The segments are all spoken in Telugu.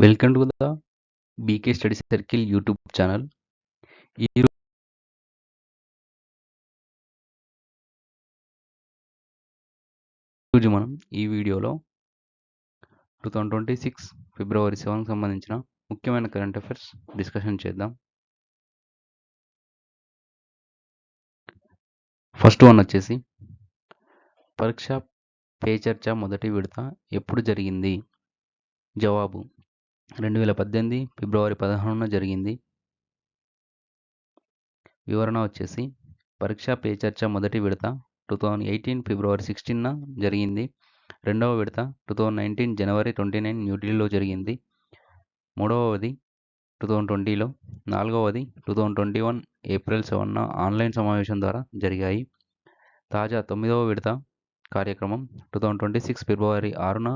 Welcome to the BK study circle YouTube channel. ఈరోజు మనం ఈ వీడియోలో 2026 ఫిబ్రవరి 7 సంబంధించిన ముఖ్యమైన కరెంట్ అఫైర్స్ డిస్కషన్ చేద్దాం. ఫస్ట్ వన్ వచ్చేసి పరీక్ష పే చర్చ మొదటి విడత ఎప్పుడు జరిగింది? జవాబు 2018 ఫిబ్రవరి 16న జరిగింది. వివరణ వచ్చేసి పరీక్ష పే చర్చ మొదటి విడత 2018 ఫిబ్రవరి 16న జరిగింది. రెండవ విడత 2019 జనవరి 29 న్యూఢిల్లీలో జరిగింది. మూడవది 2020లో, నాలుగవది 2021 ఏప్రిల్ 7న ఆన్లైన్ సమావేశం ద్వారా జరిగాయి. తాజా 9వ విడత కార్యక్రమం 2026 ఫిబ్రవరి 6న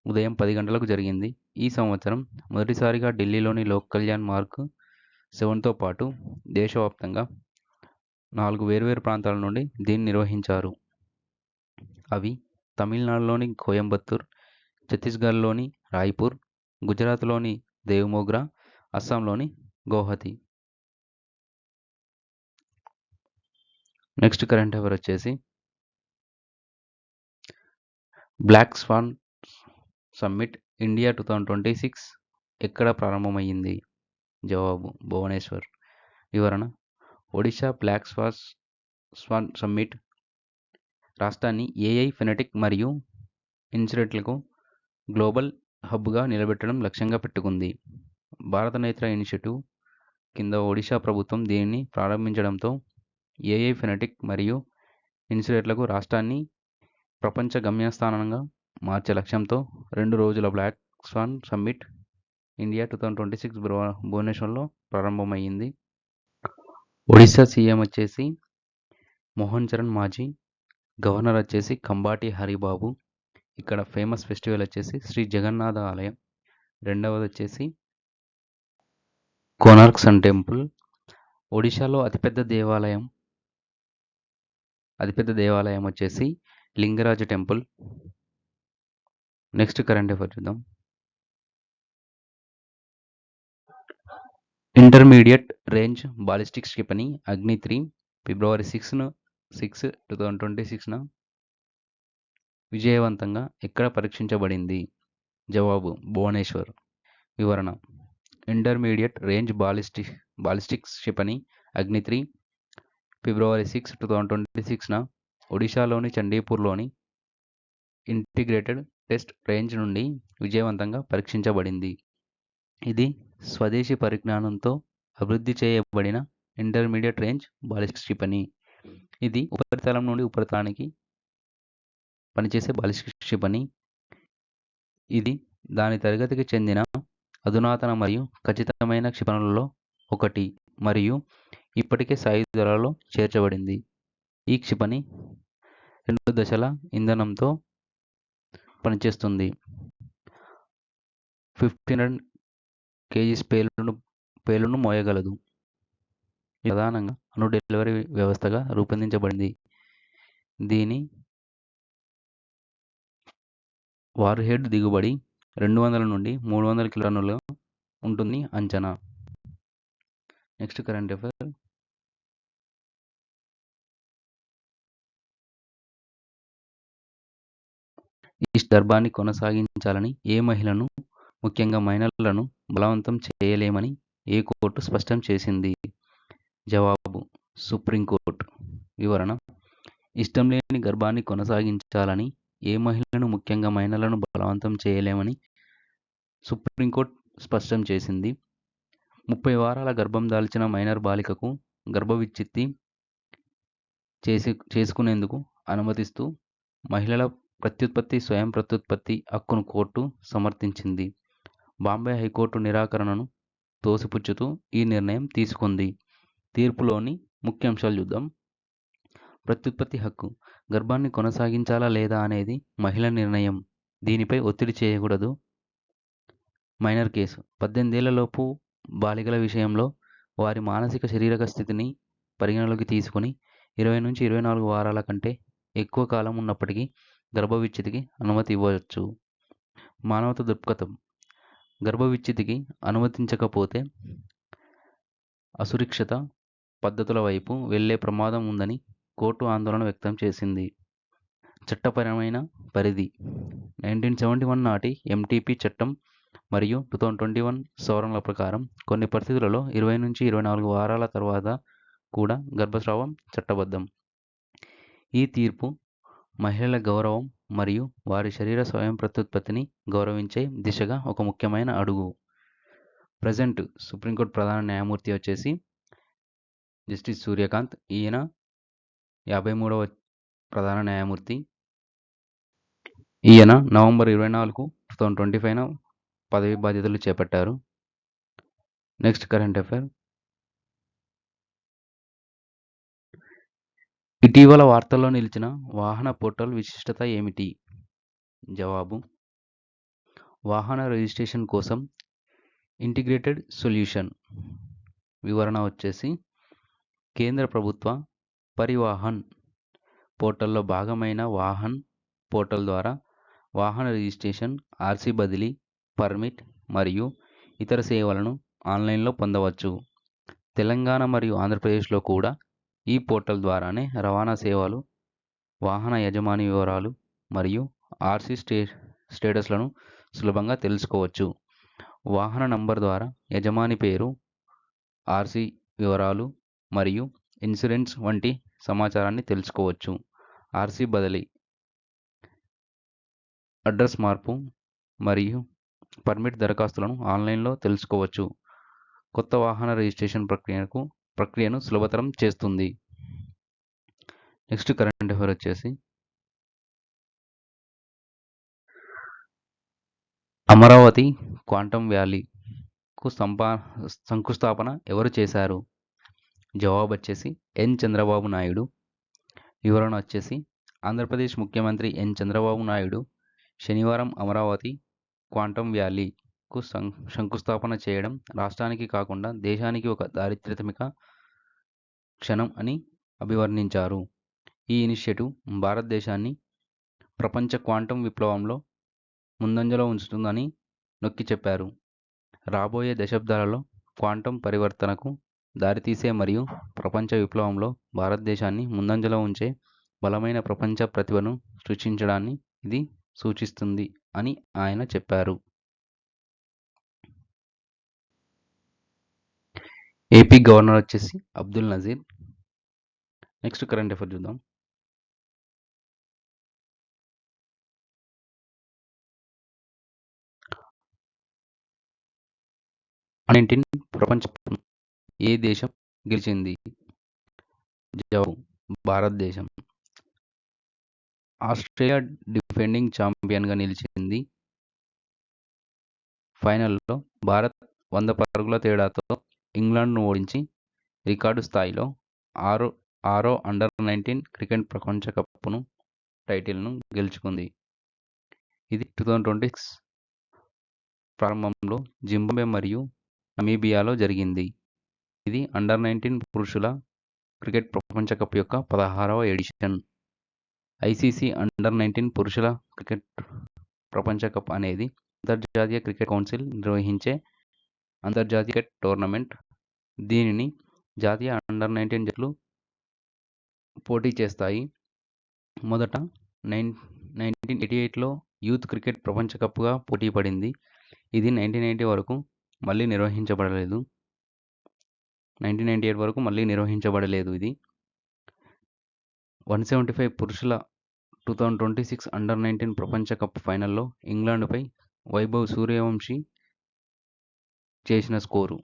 ఉదయం 10 గంటలకు జరిగింది. ఈ సంవత్సరం మొదటిసారిగా ఢిల్లీలోని లోక్ కళ్యాణ్ మార్గ్ 7తో పాటు దేశవ్యాప్తంగా 4 వేర్వేరు ప్రాంతాల నుండి దీన్ని నిర్వహించారు. అవి తమిళనాడులోని కోయంబత్తూర్, ఛత్తీస్గఢ్లోని రాయ్పూర్, గుజరాత్లోని దేవ్మోగ్రా, అస్సాంలోని గౌహతి. నెక్స్ట్ కరెంట్ అఫైర్ వచ్చేసి బ్లాక్ స్వాన్ సమ్మిట్ ఇండియా 2026 ఎక్కడ ప్రారంభమైంది? జవాబు భువనేశ్వర్. వివరణ ఒడిశా బ్లాక్ స్వాన్ సమ్మిట్ రాష్ట్రాన్ని ఏఐ ఫెనెటిక్ మరియు ఇన్సిడెంట్లకు గ్లోబల్ హబ్గా నిలబెట్టడం లక్ష్యంగా పెట్టుకుంది. భారత నేత్ర ఇనిషియేటివ్ కింద ఒడిశా ప్రభుత్వం దీనిని ప్రారంభించడంతో ఏఐ ఫెనెటిక్ మరియు ఇన్సిడెంట్లకు రాష్ట్రాన్ని ప్రపంచ గమ్యస్థానంగా మార్చే లక్ష్యంతో 2 రోజుల బ్లాక్ స్వాన్ సమ్మిట్ ఇండియా 2026 భువనేశ్వర్లో ప్రారంభమైంది. ఒడిశా సీఎం వచ్చేసి మోహన్ చరణ్ మాజీ, గవర్నర్ వచ్చేసి కంబాటి హరిబాబు. ఇక్కడ ఫేమస్ ఫెస్టివల్ వచ్చేసి శ్రీ జగన్నాథ ఆలయం. రెండవది వచ్చేసి కోనార్క్ సన్ టెంపుల్. ఒడిశాలో అతిపెద్ద దేవాలయం వచ్చేసి Lingaraja temple. Next current affair చూద్దాం. ఇంటర్మీడియట్ రేంజ్ బాలిస్టిక్ క్షిపణి అగ్ని-3 ఫిబ్రవరి 6, 2026న విజయవంతంగా ఎక్కడ పరీక్షించబడింది? జవాబు భువనేశ్వర్. వివరణ ఇంటర్మీడియట్ రేంజ్ బాలిస్టిక్ క్షిపణి అగ్ని-3 ఫిబ్రవరి 6, 2026న ఒడిశాలోని చండీపూర్లోని ఇంటిగ్రేటెడ్ టెస్ట్ రేంజ్ నుండి విజయవంతంగా పరీక్షించబడింది. ఇది స్వదేశీ పరిజ్ఞానంతో అభివృద్ధి చేయబడిన ఇంటర్మీడియట్ రేంజ్ బాలిస్టిక్ క్షిపణి. ఇది ఉపరితలం నుండి ఉపరితలానికి పనిచేసే బాలిస్టిక్ క్షిపణి. ఇది దాని తరగతికి చెందిన అధునాతన మరియు ఖచ్చితమైన క్షిపణులలో ఒకటి మరియు ఇప్పటికే సాయుధాలలో చేర్చబడింది. ఈ క్షిపణి 2 దశల ఇంధనంతో పనిచేస్తుంది. 1500 kgs పేలుడును మోయగలదు. ప్రధానంగా అణు డెలివరీ వ్యవస్థగా రూపొందించబడింది. దీని వార్హెడ్ దిగుబడి 200 నుండి 300 కిలోటన్నులుగా ఉంటుంది అంచనా. Next current affair. ఈ దర్బాన్ని కొనసాగించాలని ఏ మహిళను, ముఖ్యంగా మైనర్లను బలవంతం చేయలేమని ఏ కోర్టు స్పష్టం చేసింది? జవాబు సుప్రీంకోర్టు. వివరణ ఇష్టం లేని గర్భాన్ని కొనసాగించాలని ఏ మహిళను, ముఖ్యంగా మైనర్లను బలవంతం చేయలేమని సుప్రీంకోర్టు స్పష్టం చేసింది. 30 వారాల గర్భం దాల్చిన మైనర్ బాలికకు గర్భవిచ్ఛిత్తి చేసుకునేందుకు అనుమతిస్తూ మహిళల స్వయం ప్రత్యుత్పత్తి హక్కును కోర్టు సమర్థించింది. బాంబే హైకోర్టు నిరాకరణను తోసిపుచ్చుతూ ఈ నిర్ణయం తీసుకుంది. తీర్పులోని ముఖ్యాంశాలు చూద్దాం. ప్రత్యుత్పత్తి హక్కు గర్భాన్ని కొనసాగించాలా లేదా అనేది మహిళ నిర్ణయం. దీనిపై ఒత్తిడి చేయకూడదు. మైనర్ కేసు 18 ఏళ్లలోపు బాలికల విషయంలో వారి మానసిక శారీరక స్థితిని పరిగణలోకి తీసుకుని 20 నుంచి 24 వారాల కంటే ఎక్కువ కాలం ఉన్నప్పటికీ గర్భవిచ్ఛిత్తికి అనుమతి ఇవ్వవచ్చు. మానవతా దృక్పథం గర్భ విచ్ఛితికి అనుమతించకపోతే అసురక్షిత పద్ధతుల వైపు వెళ్లే ప్రమాదం ఉందని కోర్టు ఆందోళన వ్యక్తం చేసింది. చట్టపరమైన పరిధి 1971 నాటి ఎంటిపి చట్టం మరియు 2021 సవరణల ప్రకారం కొన్ని పరిస్థితులలో 20 నుంచి 24 వారాల తర్వాత కూడా గర్భస్రావం చట్టబద్ధం. ఈ తీర్పు మహిళల గౌరవం మరియు వారి శరీర స్వయం ప్రత్యుత్పత్తిని గౌరవించే దిశగా ఒక ముఖ్యమైన అడుగు. ప్రజెంట్ సుప్రీంకోర్టు ప్రధాన న్యాయమూర్తి వచ్చేసి జస్టిస్ సూర్యకాంత్. ఈయన 53వ ప్రధాన న్యాయమూర్తి. ఈయన నవంబర్ 24, 2025న పదవి బాధ్యతలు చేపట్టారు. Next current affair. ఇటీవల వార్తల్లో నిలిచిన వాహన పోర్టల్ విశిష్టత ఏమిటి? జవాబు: వాహన రిజిస్ట్రేషన్ కోసం ఇంటిగ్రేటెడ్ సొల్యూషన్. వివరణ వచ్చేసి కేంద్ర ప్రభుత్వ పరివాహన్ పోర్టల్లో భాగమైన వాహన్ పోర్టల్ ద్వారా వాహన రిజిస్ట్రేషన్, ఆర్సీ బదిలీ, పర్మిట్ మరియు ఇతర సేవలను ఆన్లైన్లో పొందవచ్చు. తెలంగాణ మరియు ఆంధ్రప్రదేశ్లో కూడా ఈ పోర్టల్ ద్వారానే రవాణా సేవలు, వాహన యజమాని వివరాలు మరియు ఆర్సీ స్టేటస్లను సులభంగా తెలుసుకోవచ్చు. వాహన నంబర్ ద్వారా యజమాని పేరు, ఆర్సీ వివరాలు మరియు ఇన్సూరెన్స్ వంటి సమాచారాన్ని తెలుసుకోవచ్చు. ఆర్సీ బదిలీ, అడ్రస్ మార్పు మరియు పర్మిట్ దరఖాస్తులను ఆన్లైన్లో తెలుసుకోవచ్చు. కొత్త వాహన రిజిస్ట్రేషన్ ప్రక్రియను సులభతరం చేస్తుంది. నెక్స్ట్ కరెంట్ అఫైర్ వచ్చేసి అమరావతి క్వాంటమ్ వ్యాలీకు శంకుస్థాపన ఎవరు చేశారు? జవాబు వచ్చేసి ఎన్ చంద్రబాబు నాయుడు. వివరణ వచ్చేసి ఆంధ్రప్రదేశ్ ముఖ్యమంత్రి ఎన్ చంద్రబాబు నాయుడు శనివారం అమరావతి క్వాంటమ్ వ్యాలీకు శంకుస్థాపన చేయడం రాష్ట్రానికి కాకుండా దేశానికి ఒక చారిత్రక క్షణం అని అభివర్ణించారు. ఈ ఇనిషియేటివ్ భారతదేశాన్ని ప్రపంచ క్వాంటమ్ విప్లవంలో ముందంజలో ఉంచుతుందని నొక్కి చెప్పారు. రాబోయే దశాబ్దాలలో క్వాంటమ్ పరివర్తనకు దారితీసే మరియు ప్రపంచ విప్లవంలో భారతదేశాన్ని ముందంజలో ఉంచే బలమైన ప్రపంచ ప్రతిభను సృష్టించడాన్ని ఇది సూచిస్తుంది అని ఆయన చెప్పారు. ఏపీ గవర్నర్ వచ్చేసి Abdul Nazeer. Next current affair చూద్దాం. అండర్-19 ప్రపంచ కప్ను ఏ దేశం గెలిచింది? జవాబు: భారతదేశం. ఆస్ట్రేలియా డిఫెండింగ్ ఛాంపియన్గా నిలిచింది. ఫైనల్లో భారత్ 100 పరుగుల తేడాతో ఇంగ్లాండ్ను ఓడించి రికార్డు స్థాయిలో ఆరో అండర్-19 క్రికెట్ ప్రపంచ కప్ను టైటిల్ను గెలుచుకుంది. ఇది 2026 ప్రారంభంలో జింబాబ్వే మరియు నమీబియాలో జరిగింది. ఇది అండర్-19 పురుషుల క్రికెట్ ప్రపంచ కప్ యొక్క 16వ ఎడిషన్. ఐసీసీ అండర్-19 పురుషుల క్రికెట్ ప్రపంచ కప్ అనేది అంతర్జాతీయ క్రికెట్ కౌన్సిల్ నిర్వహించే అంతర్జాతీయ క్రికెట్ టోర్నమెంట్. దీనిని జాతీయ అండర్-19 జట్లు పోటీ చేస్తాయి. మొదట 1988లో యూత్ క్రికెట్ ప్రపంచ కప్గా పోటీ పడింది. ఇది 1998 వరకు మళ్ళీ నిర్వహించబడలేదు. 1998 వరకు మళ్ళీ నిర్వహించబడలేదు. ఇది 175 పురుషుల 2026 అండర్-19 ప్రపంచ కప్ ఫైనల్లో ఇంగ్లాండ్పై వైభవ్ సూర్యవంశీ చేసిన స్కోరు.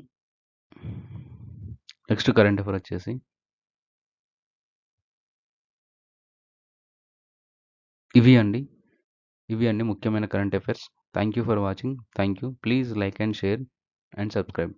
నెక్స్ట్ కరెంట్ అఫైర్ వచ్చేసి ఇవి అండి ముఖ్యమైన current affairs. Thank you for watching. Thank you. Please like and share and subscribe.